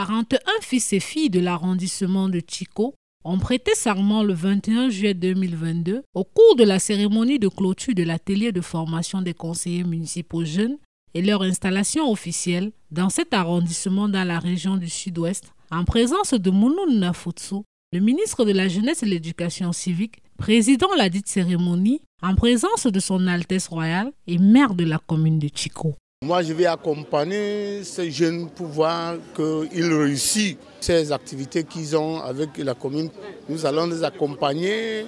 41 fils et filles de l'arrondissement de Tchiko ont prêté serment le 21 juillet 2022 au cours de la cérémonie de clôture de l'atelier de formation des conseillers municipaux jeunes et leur installation officielle dans cet arrondissement dans la région du Sud-Ouest, en présence de Mounoun Nafutsu, le ministre de la Jeunesse et de l'Éducation civique, présidant la dite cérémonie, en présence de son Altesse royale et maire de la commune de Tchiko. Moi, je vais accompagner ces jeunes pour voir qu'ils réussissent ces activités qu'ils ont avec la commune. Nous allons les accompagner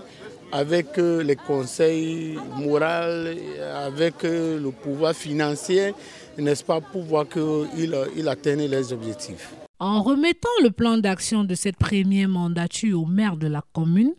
avec les conseils moraux, avec le pouvoir financier, n'est-ce pas, pour voir qu'ils atteignent leurs objectifs. En remettant le plan d'action de cette première mandature au maire de la commune,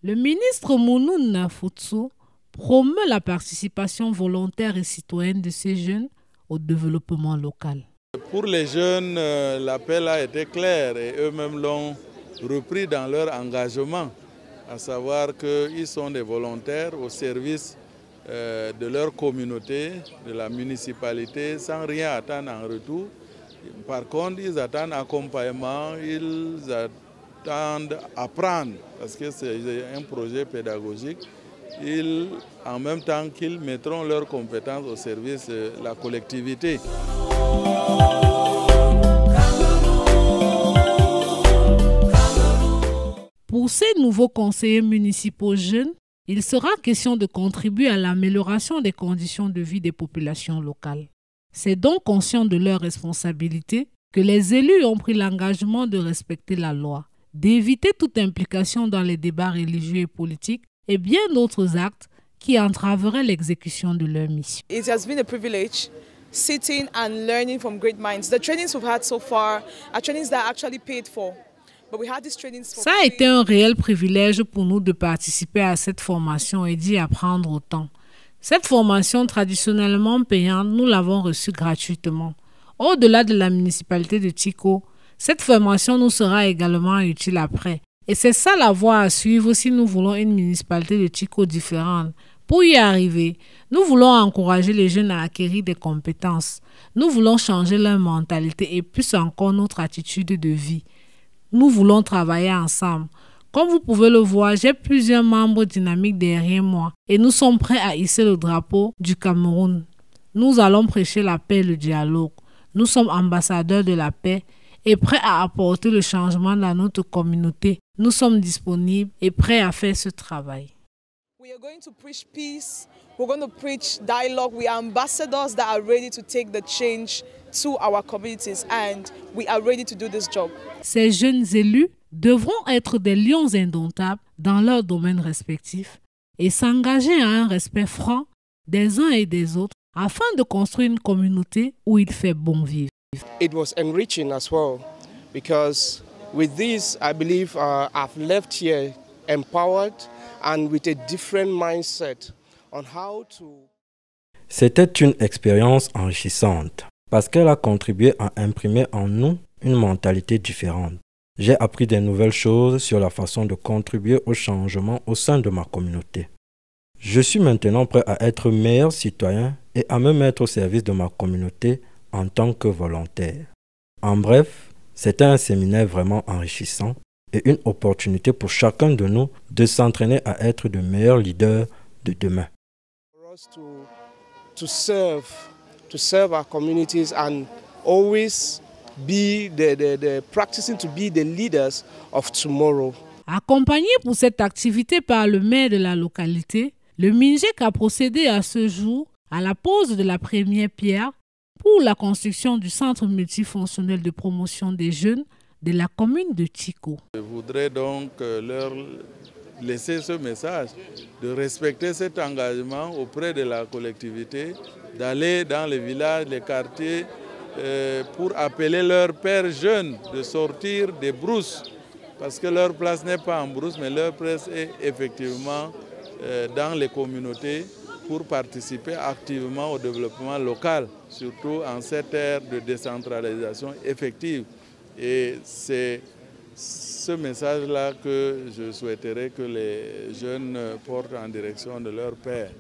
le ministre Mounoun Nafutsu promeut la participation volontaire et citoyenne de ces jeunes au développement local. Pour les jeunes, l'appel a été clair et eux-mêmes l'ont repris dans leur engagement, à savoir qu'ils sont des volontaires au service de leur communauté, de la municipalité, sans rien attendre en retour. Par contre, ils attendent accompagnement, ils attendent apprendre, parce que c'est un projet pédagogique. En même temps qu'ils mettront leurs compétences au service de la collectivité. Pour ces nouveaux conseillers municipaux jeunes, il sera question de contribuer à l'amélioration des conditions de vie des populations locales. C'est donc conscient de leurs responsabilités que les élus ont pris l'engagement de respecter la loi, d'éviter toute implication dans les débats religieux et politiques et bien d'autres actes qui entraveraient l'exécution de leur mission. It has been a privilege sitting and learning from great minds. The trainings we've had so far are trainings that are actually paid for. Ça a été un réel privilège pour nous de participer à cette formation et d'y apprendre autant. Cette formation traditionnellement payante, nous l'avons reçue gratuitement. Au-delà de la municipalité de Tchiko, cette formation nous sera également utile après. Et c'est ça la voie à suivre si nous voulons une municipalité de Tchiko différente. Pour y arriver, nous voulons encourager les jeunes à acquérir des compétences. Nous voulons changer leur mentalité et plus encore notre attitude de vie. Nous voulons travailler ensemble. Comme vous pouvez le voir, j'ai plusieurs membres dynamiques derrière moi et nous sommes prêts à hisser le drapeau du Cameroun. Nous allons prêcher la paix et le dialogue. Nous sommes ambassadeurs de la paix et prêts à apporter le changement dans notre communauté. Nous sommes disponibles et prêts à faire ce travail. We are going to preach peace. We're going to preach dialogue. We are ambassadors that are ready to take the change to our communities and we are ready to do this job. Ces jeunes élus devront être des lions indomptables dans leurs domaines respectifs et s'engager à un respect franc des uns et des autres afin de construire une communauté où il fait bon vivre. It was enriching as well because with this I believe I've left here empowered and with a different mindset on how to... C'était une expérience enrichissante parce qu'elle a contribué à imprimer en nous une mentalité différente. J'ai appris de nouvelles choses sur la façon de contribuer au changement au sein de ma communauté. Je suis maintenant prêt à être meilleur citoyen et à me mettre au service de ma communauté en tant que volontaire. En bref, c'était un séminaire vraiment enrichissant et une opportunité pour chacun de nous de s'entraîner à être de meilleurs leaders de demain. To serve our communities and always be practicing to be the leaders of tomorrow. Accompagné pour cette activité par le maire de la localité, le MINJEC a procédé à ce jour à la pose de la première pierre pour la construction du centre multifonctionnel de promotion des jeunes de la commune de Tchiko. Je voudrais donc leur laisser ce message de respecter cet engagement auprès de la collectivité, d'aller dans les villages, les quartiers, pour appeler leurs pères jeunes de sortir des brousses, parce que leur place n'est pas en brousse, mais leur place est effectivement dans les communautés pour participer activement au développement local, surtout en cette ère de décentralisation effective. Et c'est ce message-là que je souhaiterais que les jeunes portent en direction de leur père.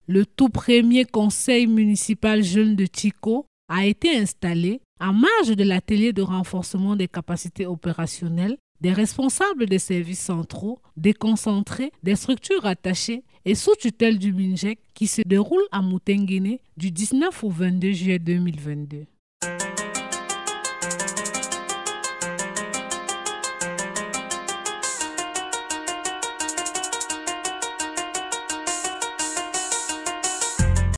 Le tout premier conseil municipal jeune de Tiko a été installé en marge de l'atelier de renforcement des capacités opérationnelles des responsables des services centraux, déconcentrés, des structures attachées et sous tutelle du MINJEC qui se déroule à Moutenguine du 19 au 22 juillet 2022.